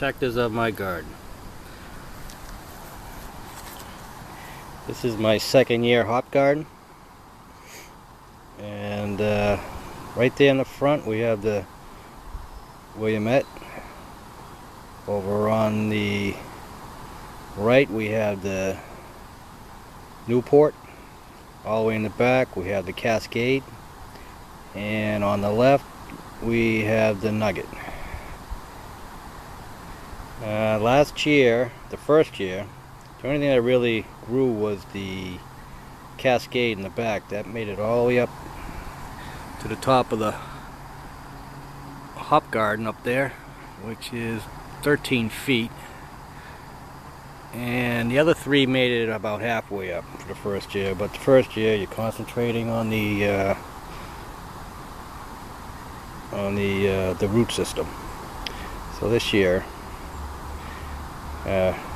protectors of my garden. This is my second year hop garden, and right there in the front we have the Willamette. Over on the right we have the Newport. All the way in the back we have the Cascade, and on the left we have the Nugget. Last year, the first year, the only thing that really grew was the Cascade in the back. That made it all the way up to the top of the hop garden up there, which is 13 feet. And the other three made it about halfway up for the first year. But the first year you're concentrating on the root system. So this year,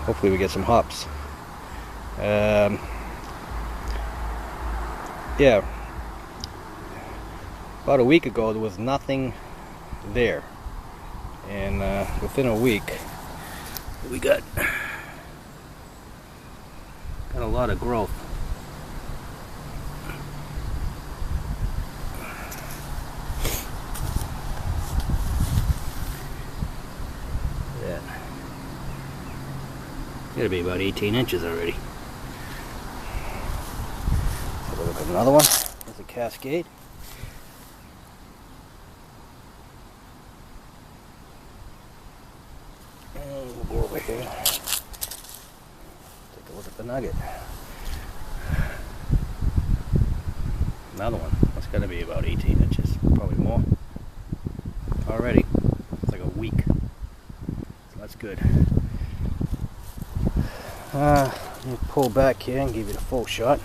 hopefully we get some hops. Yeah, about a week ago there was nothing there, and within a week we got a lot of growth. Yeah, gotta be about 18 inches already. So look at another one. There's a Cascade. And we'll go over here. Take a look at the Nugget. Another one. That's got to be about 18 inches, probably more. Already. It's like a week. So that's good. Let me pull back here and give you the full shot.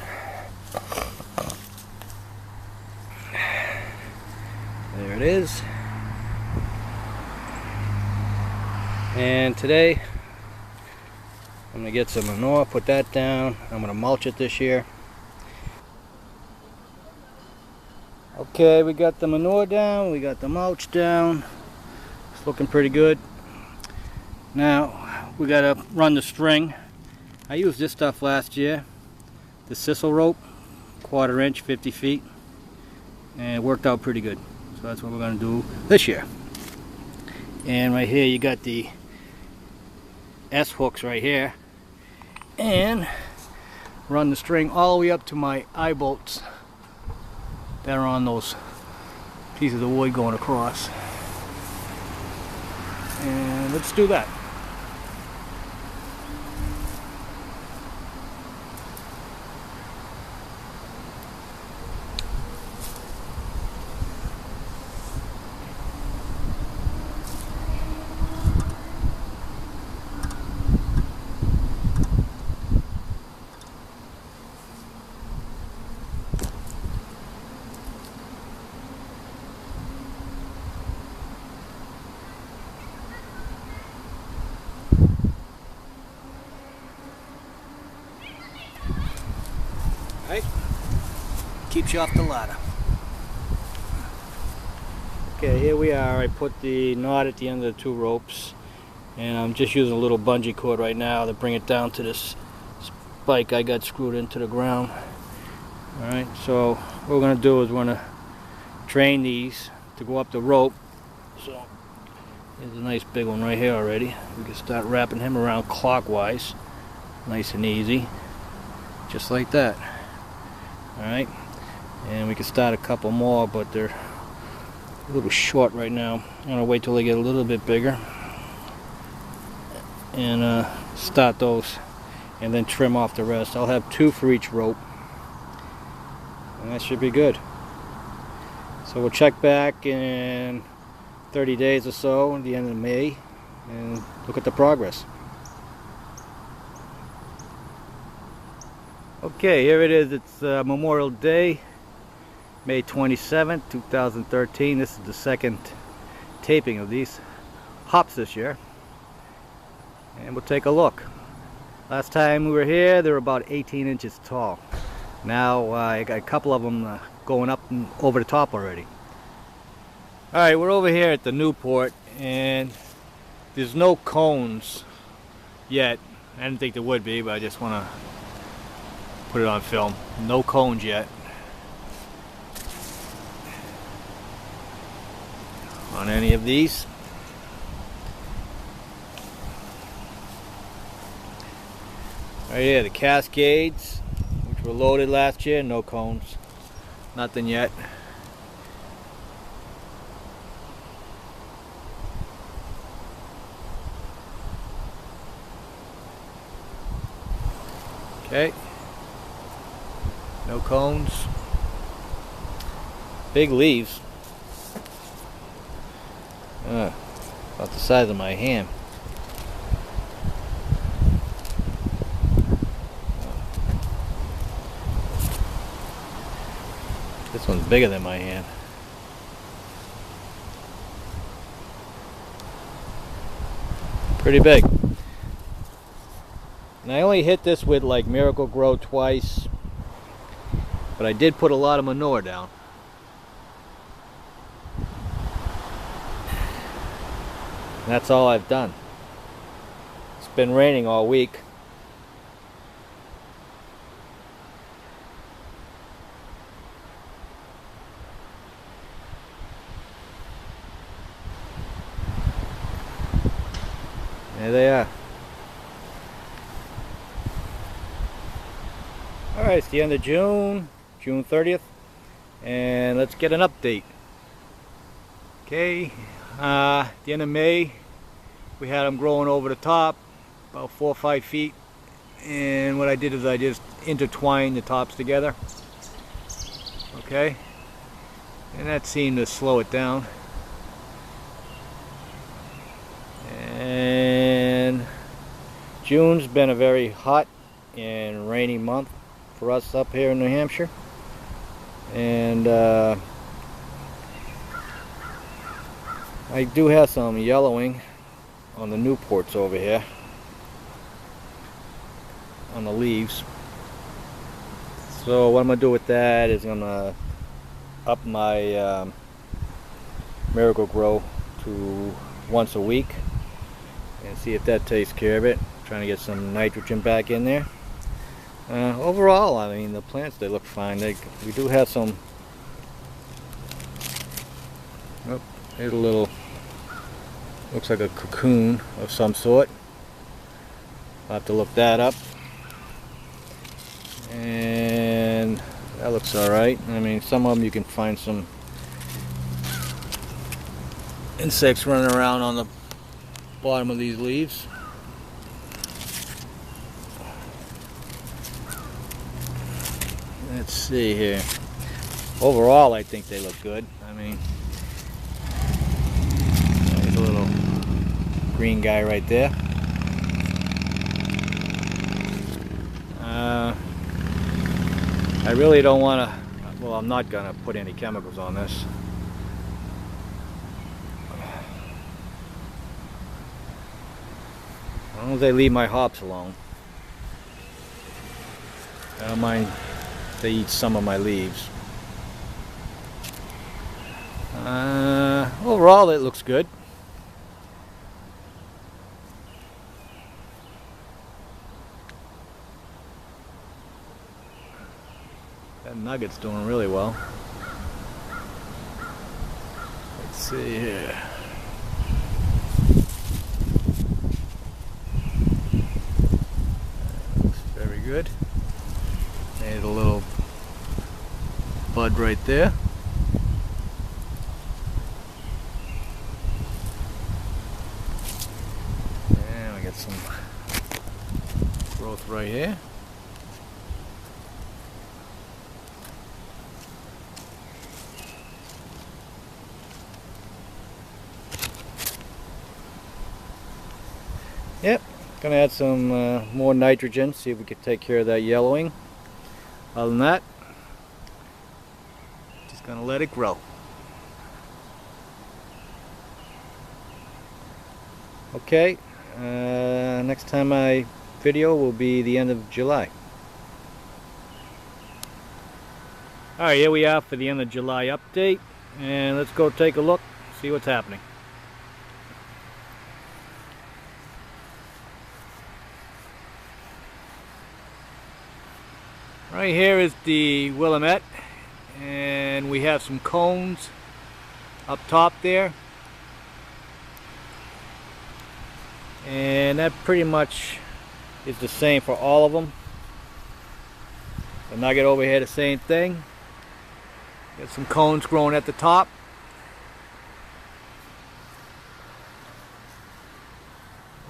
There it is. And today I'm going to get some manure, put that down. I'm going to mulch it this year. Okay, we got the manure down, we got the mulch down. It's looking pretty good. Now we got to run the string. I used this stuff last year, the sisal rope, 1/4 inch, 50 feet, and it worked out pretty good. So that's what we're going to do this year. And right here you got the S hooks right here, and run the string all the way up to my eye bolts that are on those pieces of wood going across. And let's do that. Right? Keeps you off the ladder. Okay, here we are. I put the knot at the end of the two ropes, and I'm just using a little bungee cord right now to bring it down to this spike I got screwed into the ground. Alright, so what we're going to do is we're going to train these to go up the rope. So here's a nice big one right here already. We can start wrapping him around clockwise, nice and easy, just like that. Alright, and we can start a couple more, but they're a little short right now. I'm going to wait till they get a little bit bigger and start those, and then trim off the rest. I'll have 2 for each rope, and that should be good. So we'll check back in 30 days or so at the end of May and look at the progress. Okay, here it is. It's Memorial Day, May 27th, 2013. This is the second taping of these hops this year, and we'll take a look. Last time we were here they were about 18 inches tall. Now I got a couple of them going up and over the top already. Alright, we're over here at the Newport, and There's no cones yet. I didn't think there would be, but I just want to put it on film. No cones yet on any of these. Right here, the Cascades, which were loaded last year, no cones. Nothing yet. Okay. No cones. Big leaves. About the size of my hand. This one's bigger than my hand. Pretty big. And I only hit this with like Miracle Grow twice, but I did put a lot of manure down. And that's all I've done. It's been raining all week. There they are. Alright, it's the end of June 30th, and let's get an update. Okay, the end of May, we had them growing over the top, about 4 or 5 feet, and what I did is I just intertwined the tops together. Okay, and that seemed to slow it down. And June's been a very hot and rainy month for us up here in New Hampshire, and I do have some yellowing on the Newports over here on the leaves. So what I'm gonna do with that is I'm gonna up my Miracle Grow to once a week and see if that takes care of it. Trying to get some nitrogen back in there. Overall, I mean, the plants, they look fine. We do have some. Oh, here's a little. Looks like a cocoon of some sort. I'll have to look that up. And that looks all right. I mean, some of them you can find some insects running around on the bottom of these leaves. Let's see here. Overall, I think they look good. I mean, there's a little green guy right there. I really don't want to, well, I'm not going to put any chemicals on this. As long as they leave my hops alone. I don't mind if they eat some of my leaves. Overall, it looks good. That nugget's doing really well. Let's see here. Looks very good. Made a little bud right there. And we got some growth right here. Yep, gonna add some more nitrogen, see if we can take care of that yellowing. Other than that, just gonna let it grow. Okay, next time I video will be the end of July. Alright, here we are for the end of July update, and let's go take a look, see what's happening. Right here is the Willamette, and we have some cones up top there, and that pretty much is the same for all of them. The Nugget over here, the same thing. Got some cones growing at the top.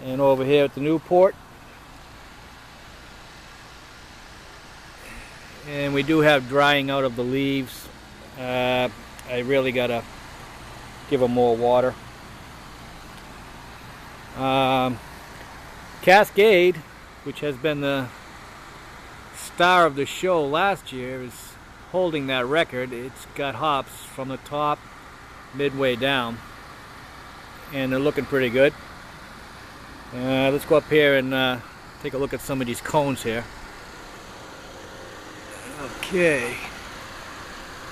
And over here at the Newport. And we do have drying out of the leaves. I really gotta give them more water. Cascade, which has been the star of the show last year, is holding that record. It's got hops from the top midway down, and they're looking pretty good. Let's go up here and take a look at some of these cones here. Okay,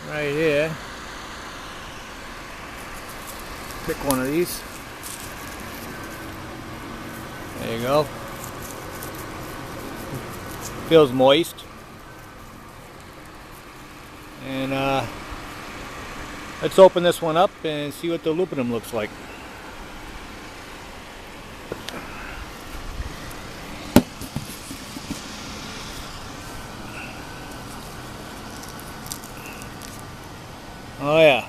right here, pick one of these. There you go. Feels moist. And let's open this one up and see what the lupulin looks like. Oh yeah,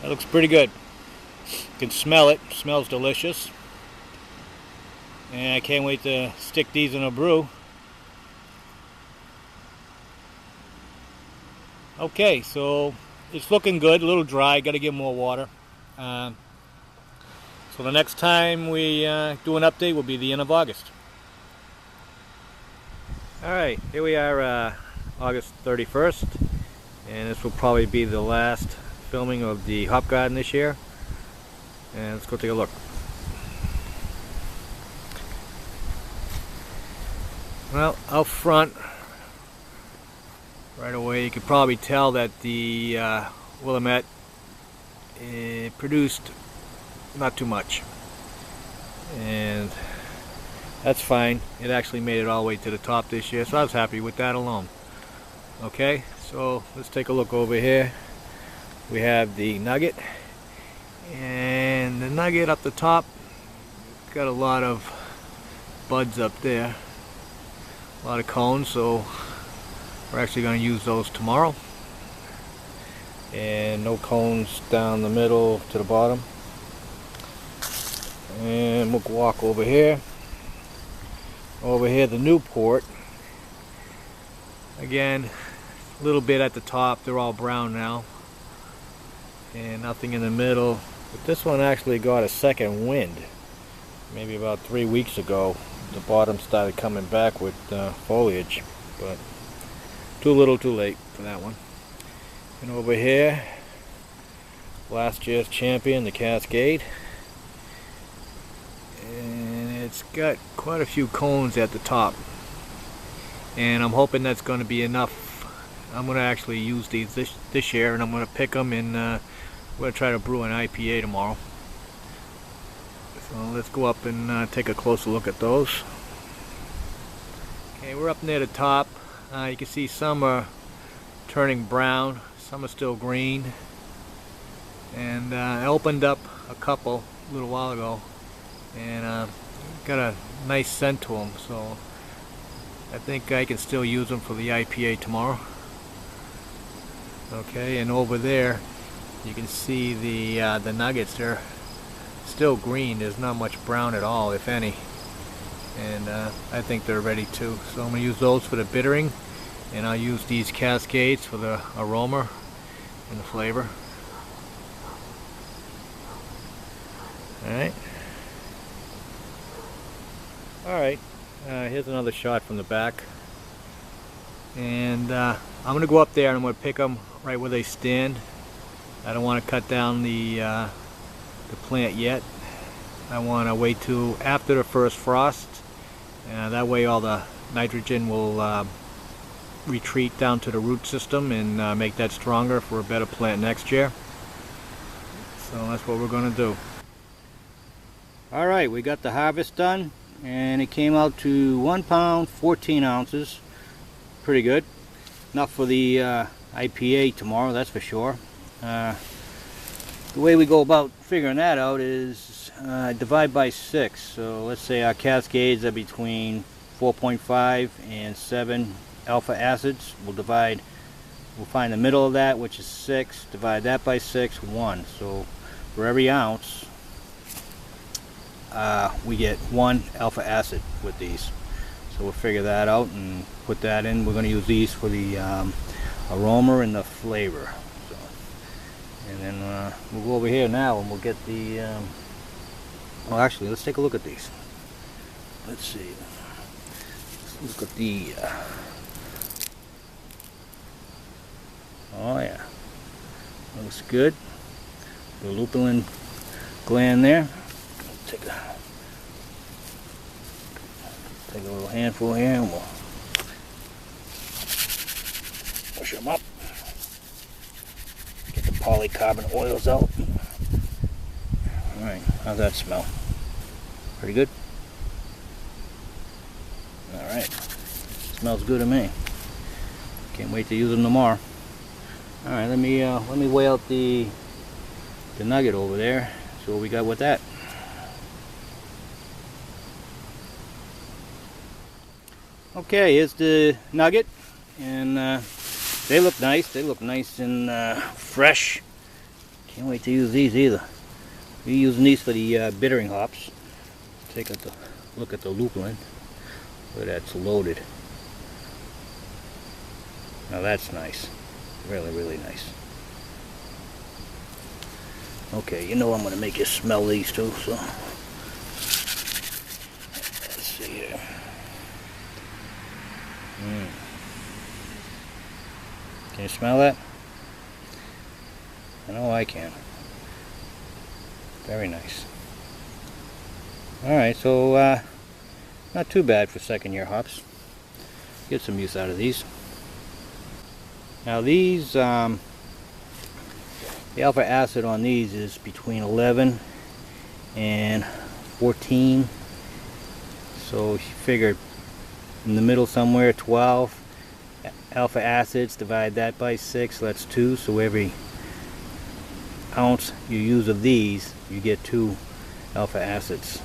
that looks pretty good. You can smell it. It smells delicious. And I can't wait to stick these in a brew. Okay, so it's looking good, a little dry, got to give more water. So the next time we do an update will be the end of August. Alright, here we are, August 31st, and this will probably be the last filming of the hop garden this year. And let's go take a look. Well, out front, right away, you could probably tell that the Willamette produced not too much, and that's fine. It actually made it all the way to the top this year, so I was happy with that alone. Okay, so let's take a look over here. We have the Nugget, and the Nugget up the top got a lot of buds up there, a lot of cones, so we're actually going to use those tomorrow. And no cones down the middle to the bottom. And we'll walk over here. Over here, the Newport. Again, a little bit at the top. They're all brown now. And nothing in the middle. But this one actually got a second wind. Maybe about 3 weeks ago. The bottom started coming back with foliage. But too little too late for that one. And over here, last year's champion, the Cascade. And it's got quite a few cones at the top. And I'm hoping that's going to be enough. I'm going to actually use these this year, and I'm going to pick them, and we're going to try to brew an IPA tomorrow. So let's go up and take a closer look at those. Okay, we're up near the top. You can see some are turning brown, some are still green, and I opened up a couple a little while ago, and got a nice scent to them, so I think I can still use them for the IPA tomorrow. Okay, and over there you can see the Nuggets. They're still green. There's not much brown at all, if any. And I think they're ready too. So I'm going to use those for the bittering, and I'll use these Cascades for the aroma and the flavor. Alright. Alright, here's another shot from the back. And I'm going to go up there and I'm going to pick them right where they stand. I don't want to cut down the plant yet. I want to wait till after the first frost. That way all the nitrogen will retreat down to the root system and make that stronger for a better plant next year. So that's what we're going to do. Alright, we got the harvest done, and it came out to 1 pound 14 ounces. pretty good. Enough for the IPA tomorrow, that's for sure. The way we go about figuring that out is divide by 6. So let's say our cascades are between 4.5 and 7 alpha acids. We'll find the middle of that, which is 6. Divide that by 6, 1. So for every ounce, we get 1 alpha acid with these. So we'll figure that out and put that in. We're going to use these for the aroma and the flavor. So, and then we'll go over here now and we'll get the well, actually, let's take a look at these. Let's see. Let's look at the oh yeah, looks good. The lupulin gland there. Take a little handful here and we'll push them up. Get the polycarbonate oils out. Alright, how's that smell? Pretty good? Alright, smells good to me. Can't wait to use them tomorrow. Alright, let me weigh out the nugget over there. See what we got with that. Okay, here's the nugget, and they look nice. They look nice and fresh. Can't wait to use these either. We're using these for the bittering hops. Take a look at the lupulin. Look, that's loaded. Now that's nice. Really, really nice. Okay, you know I'm going to make you smell these too, so let's see here. Can you smell that? I know I can. Very nice. Alright, so not too bad for second year hops. Get some use out of these. Now these, the alpha acid on these is between 11 and 14. So you figure in the middle somewhere, 12 alpha acids, divide that by 6, that's 2. So every ounce you use of these, you get 2 alpha acids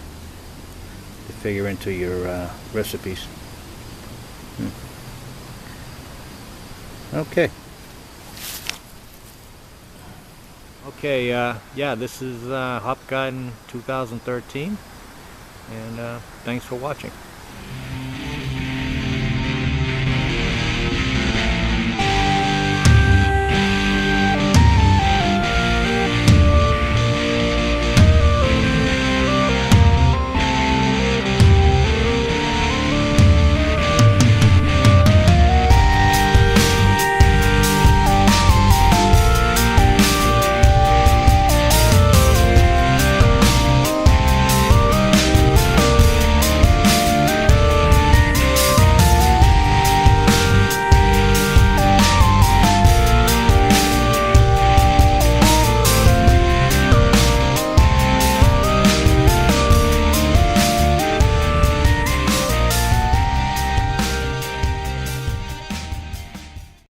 to figure into your recipes. Okay. Okay, yeah, this is Hop Garden 2013, and thanks for watching.